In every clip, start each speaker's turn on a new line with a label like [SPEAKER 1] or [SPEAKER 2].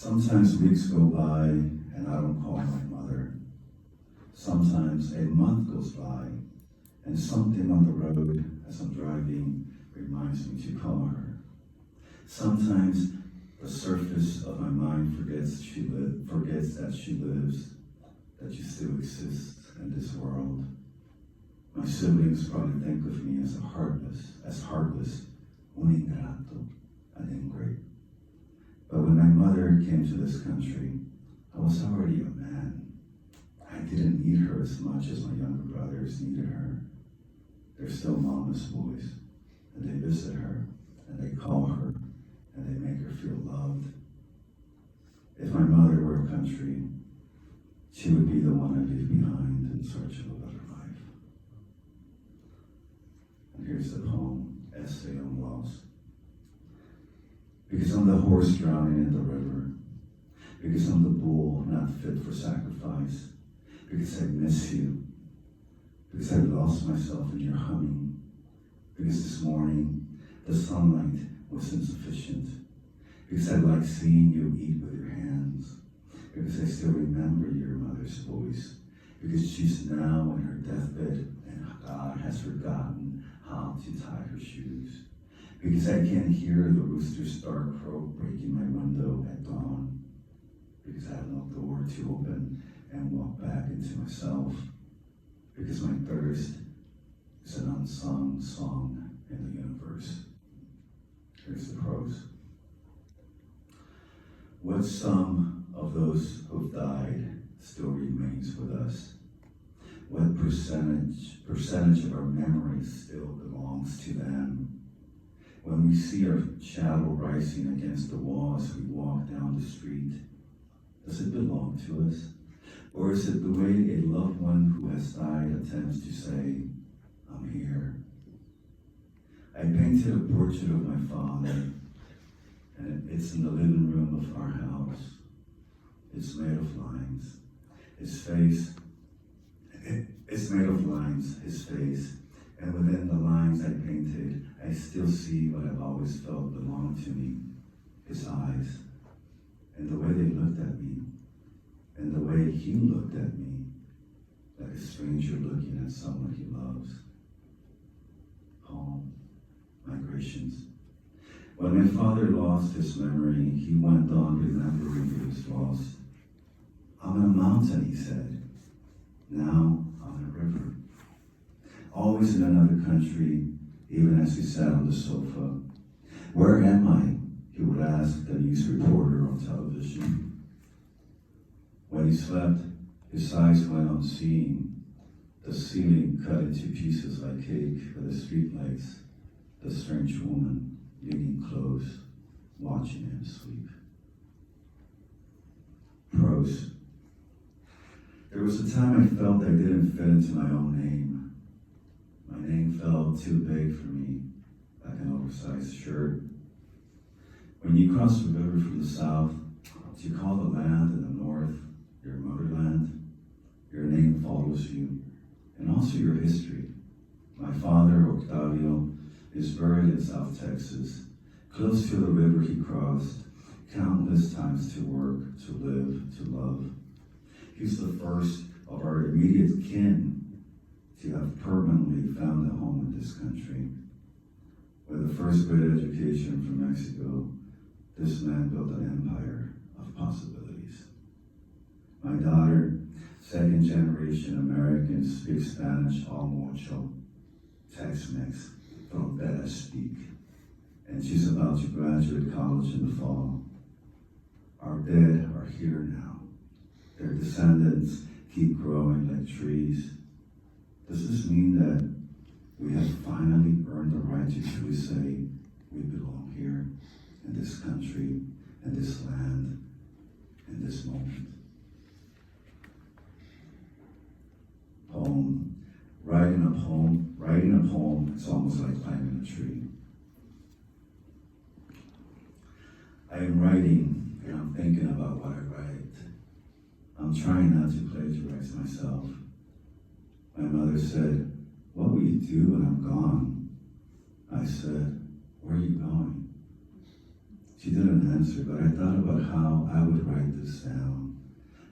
[SPEAKER 1] Sometimes weeks go by and I don't call my mother. Sometimes a month goes by and something on the road as I'm driving reminds me to call her. Sometimes the surface of my mind forgets that she lives, that she still exists in this world. My siblings probably think of me as heartless, un ingrato, an ingrate. But when my mother came to this country, I was already a man. I didn't need her as much as my younger brothers needed her. They're still mama's boys, and they visit her, and they call her, and they make her feel loved. If my mother were a country, she would be the one I leave behind in search of a better life. And here's the poem, Essay on Loss. Because I'm the horse drowning in the river. Because I'm the bull not fit for sacrifice. Because I miss you. Because I lost myself in your humming. Because this morning the sunlight was insufficient. Because I like seeing you eat with your hands. Because I still remember your mother's voice. Because she's now in her deathbed and God has forgotten how to tie her shoes. Because I can't hear the rooster's dark crow breaking my window at dawn. Because I have no door to open and walk back into myself. Because my thirst is an unsung song in the universe. Here's the prose. What sum of those who've died still remains with us? What percentage of our memories still belongs to them? When we see our shadow rising against the wall as we walk down the street, does it belong to us? Or is it the way a loved one who has died attempts to say, I'm here? I painted a portrait of my father, and it's in the living room of our house. It's made of lines. It's made of lines, his face. And within the lines I painted, I still see what I've always felt belonged to me. His eyes, and the way they looked at me, and the way he looked at me, like a stranger looking at someone he loves. Home, migrations. When my father lost his memory, he went on remembering he was lost. I'm in a mountain, he said. Now I'm in a river. Always in another country, even as he sat on the sofa. Where am I? He would ask the news reporter on television. When he slept, his eyes went on seeing the ceiling cut into pieces like cake with the streetlights, the strange woman leaning close, watching him sleep. Prose. There was a time I felt I didn't fit into my own name. My name felt too big for me, like an oversized shirt. When you cross the river from the south, you call the land in the north your motherland. Your name follows you, and also your history. My father, Octavio, is buried in South Texas, close to the river he crossed, countless times to work, to live, to love. He's the first of our immediate kin to have permanently found a home in this country. With a first grade education from Mexico, this man built an empire of possibilities. My daughter, second generation American, speaks Spanish al mucho, Tex-Mex, frontera speak, and she's about to graduate college in the fall. Our dead are here now. Their descendants keep growing like trees. Does this mean that we have finally earned the right to truly say we belong here, in this country, in this land, in this moment? Poem. Writing a poem, it's almost like climbing a tree. I am writing and I'm thinking about what I write. I'm trying not to plagiarize myself. My mother said, "What will you do when I'm gone?" I said, "Where are you going?" She didn't answer, but I thought about how I would write this down,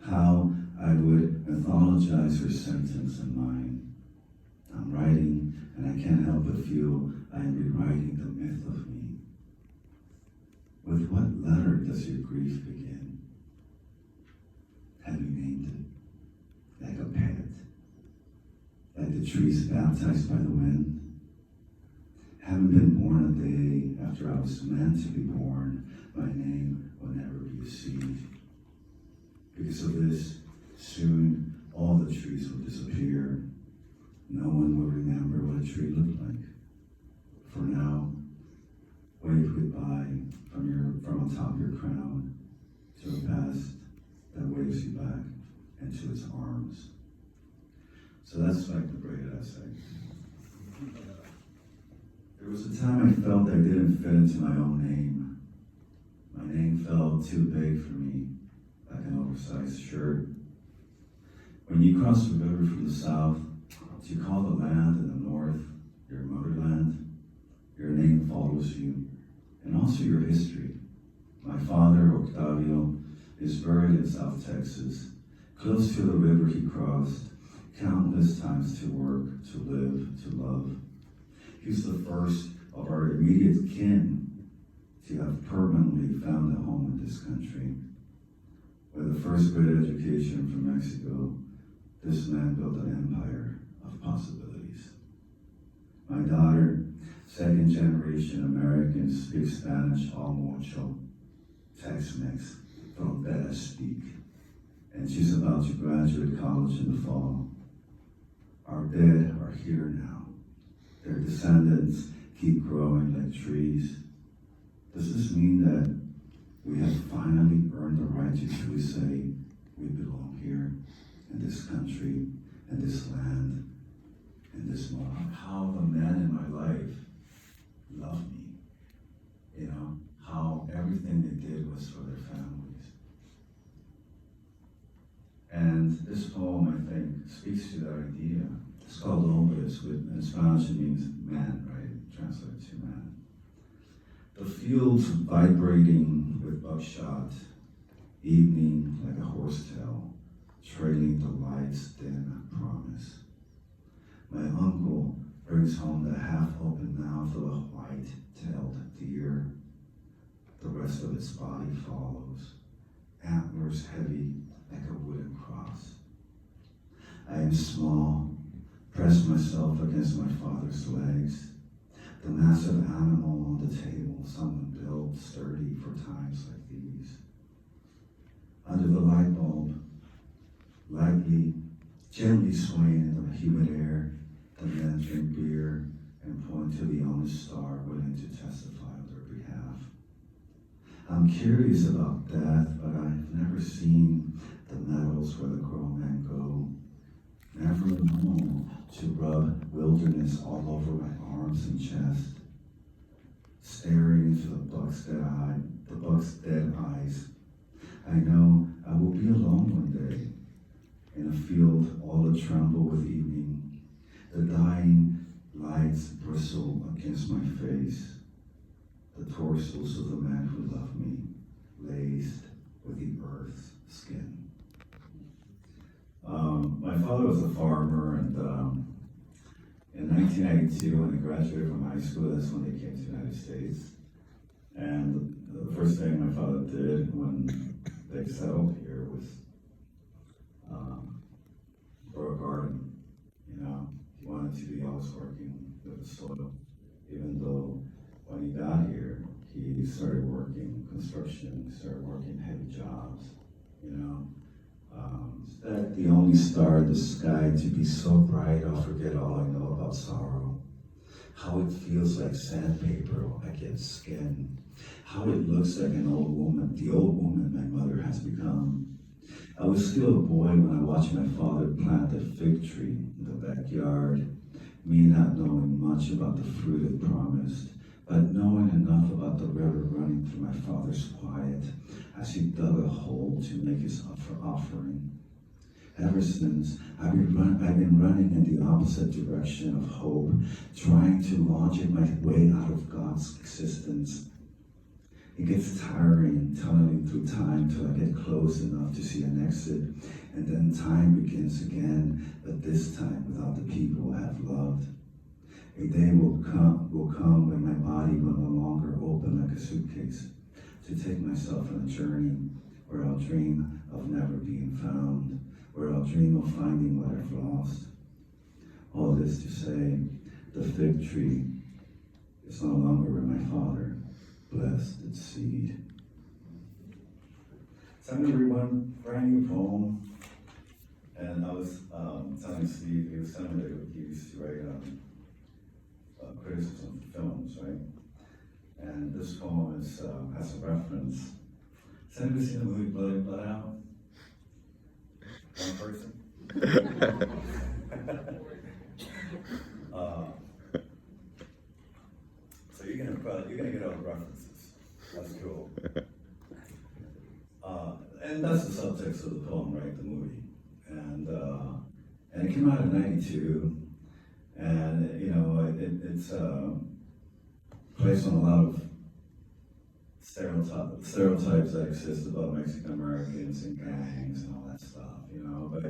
[SPEAKER 1] how I would mythologize her sentence in mine. I'm writing, and I can't help but feel I am rewriting the myth of me. With what letter does your grief begin? Have you named it? Like a pet? Like the trees baptized by the wind? Haven't been born a day after I was meant to be born. My name will never be a seed. Because of this, soon all the trees will disappear. No one will remember what a tree looked like. For now, wave goodbye from atop your crown to a past that waves you back into its arms. So that's like the great essay. There was a time I felt I didn't fit into my own name. My name felt too big for me, like an oversized shirt. When you cross the river from the south, you call the land in the north your motherland. Your name follows you, and also your history. My father, Octavio, is buried in South Texas, close to the river he crossed, countless times to work, to live, to love. He's the first of our immediate kin to have permanently found a home in this country. With the first great education from Mexico, this man built an empire of possibilities. My daughter, second generation American, speaks Spanish al mucho, Tex-Mex, from that I speak. And she's about to graduate college in the fall. Our dead are here now. Their descendants keep growing like trees. Does this mean that we have finally earned the right to truly say we belong here, in this country, in this land, in this moment? How the men in my life love me. How everything they did was for their families. And this poem, I think, speaks to that idea. It's called Hombres, in Spanish it means man, right? Translated to man. The fields vibrating with buckshot, evening like a horsetail, trailing the light's dim promise. My uncle brings home the half-open mouth of a white-tailed deer. The rest of its body follows, antlers heavy like a wooden cross. I am small, press myself against my father's legs. The massive animal on the table, someone built sturdy for times like these. Under the light bulb, lightly, gently swaying in the humid air, the men drink beer and point to the only star willing to testify on their behalf. I'm curious about death, but I've never seen the meadows where the grown men go. Never known to rub wilderness all over my arms and chest. Staring into the buck's dead eyes, I know I will be alone one day, in a field all a-tremble with evening. The dying lights bristle against my face. The torsos of the men who love me, laced with the earth's skin. My father was a farmer, and in 1992, when I graduated from high school, that's when they came to the United States. And the first thing my father did when they settled here was grow a garden. He wanted to be always working with the soil, even though when he got here, he started working construction, started working heavy jobs, That the only star in the sky to be so bright, I'll forget all I know about sorrow. How it feels like sandpaper against skin. How it looks like an old woman, the old woman my mother has become. I was still a boy when I watched my father plant a fig tree in the backyard, me not knowing much about the fruit it promised, but knowing enough about the river running through my father's quiet as he dug a hole to make his offering. Ever since, I've been running in the opposite direction of hope, trying to logic my way out of God's existence. It gets tiring tunneling through time till I get close enough to see an exit, and then time begins again, but this time without the people I have loved. A day will come when my body will no longer open like a suitcase to take myself on a journey where I'll dream of never being found, where I'll dream of finding what I've lost. All this to say, the fig tree is no longer where my father blessed its seed. So I'm going to read one brand new poem, and I was telling Steve, he was telling me that he used to write criticism of films, right? And this poem is, has a reference. Has anybody seen the movie Blood Out? One person? So you're gonna get all the references. That's cool. And that's the subtext of the poem, right? The movie, and it came out in '92, and you know it's based on a lot of stereotypes that exist about Mexican Americans and gangs and all that stuff, you know. But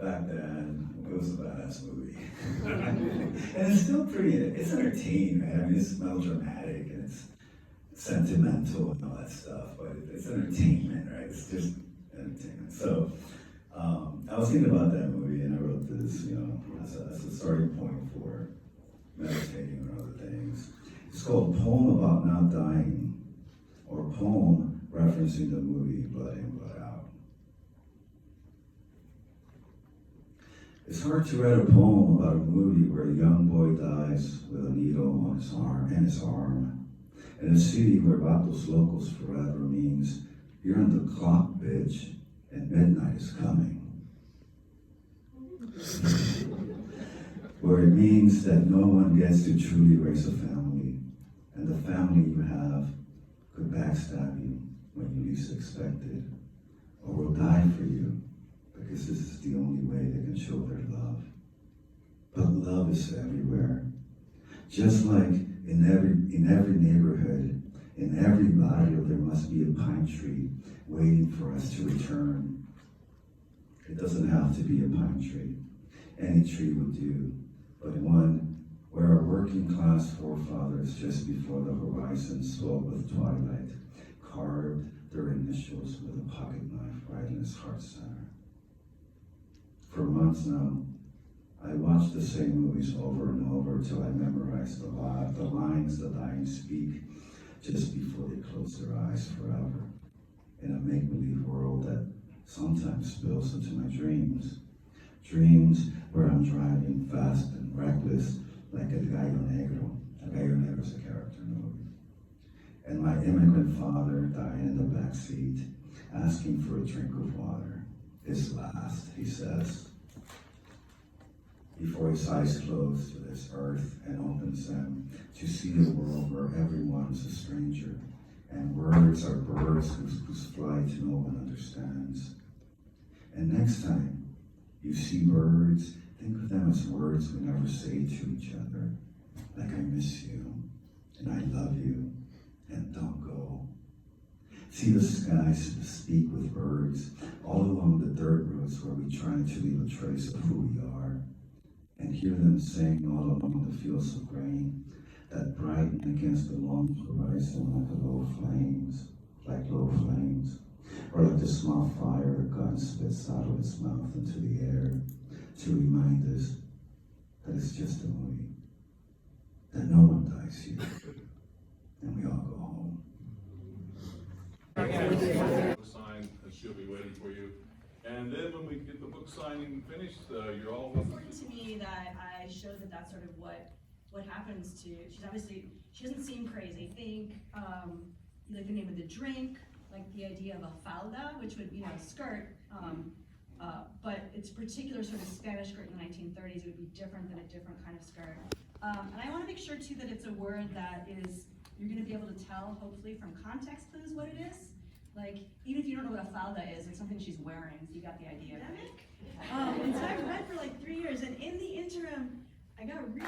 [SPEAKER 1] back then, it was a badass movie. And it's still it's entertaining, right? I mean, it's melodramatic and it's sentimental and all that stuff, but it's entertainment, right? It's just entertainment. So I was thinking about that movie and I wrote this, you know, as a starting point for meditating on other things. It's called Poem About Not Dying, or Poem referencing the movie Blood In, Blood Out. It's hard to write a poem about a movie where a young boy dies with a needle on his arm, in a city where Vatos Locos forever means you're on the clock, bitch, and midnight is coming. Where it means that no one gets to truly raise a family, and the family you have could backstab you when you least expect it, or will die for you, because this is the only way they can show their love. But love is everywhere. Just like in every neighborhood, in every barrio, there must be a pine tree waiting for us to return. It doesn't have to be a pine tree. Any tree would do, but one where our working class forefathers just before the horizon spoke with twilight, carved their initials with a pocket knife right in his heart center. For months now, I watched the same movies over and over till I memorized the lines the dying speak just before they close their eyes forever, in a make-believe world that sometimes spills into my dreams. Dreams where I'm driving fast and reckless like a gallo negro. A gallo negro is a character in the movie. And my immigrant father dying in the back seat, asking for a drink of water. His last, he says, before his eyes close to this earth and opens them to see a world where everyone's a stranger, and words are birds whose flight no one understands. And next time you see birds, think of them as words we never say to each other, like I miss you, and I love you, and don't go. See the skies speak with birds all along the dirt roads where we try to leave a trace of who we are, and hear them sing all along the fields of grain that brighten against the long horizon like low flames, or like the small fire a gun spits out of its mouth into the air to remind us that it's just a movie, that no one dies here, and we all go home.
[SPEAKER 2] Sign, and she'll be waiting for you. And then when we get the book signing finished, you're all welcome.
[SPEAKER 3] It's important to me that I show that that's sort of what happens to, she doesn't seem crazy. Think, like the name of the drink, like the idea of a falda, which would, you know, a skirt, but it's a particular sort of Spanish skirt in the 1930s. It would be different than a different kind of skirt. And I want to make sure too that it's a word that is, you're going to be able to tell, hopefully from context clues, what it is. Like, even if you don't know what a falda is, it's something she's wearing, so you got the idea. And so I read for like 3 years, and in the interim, I got really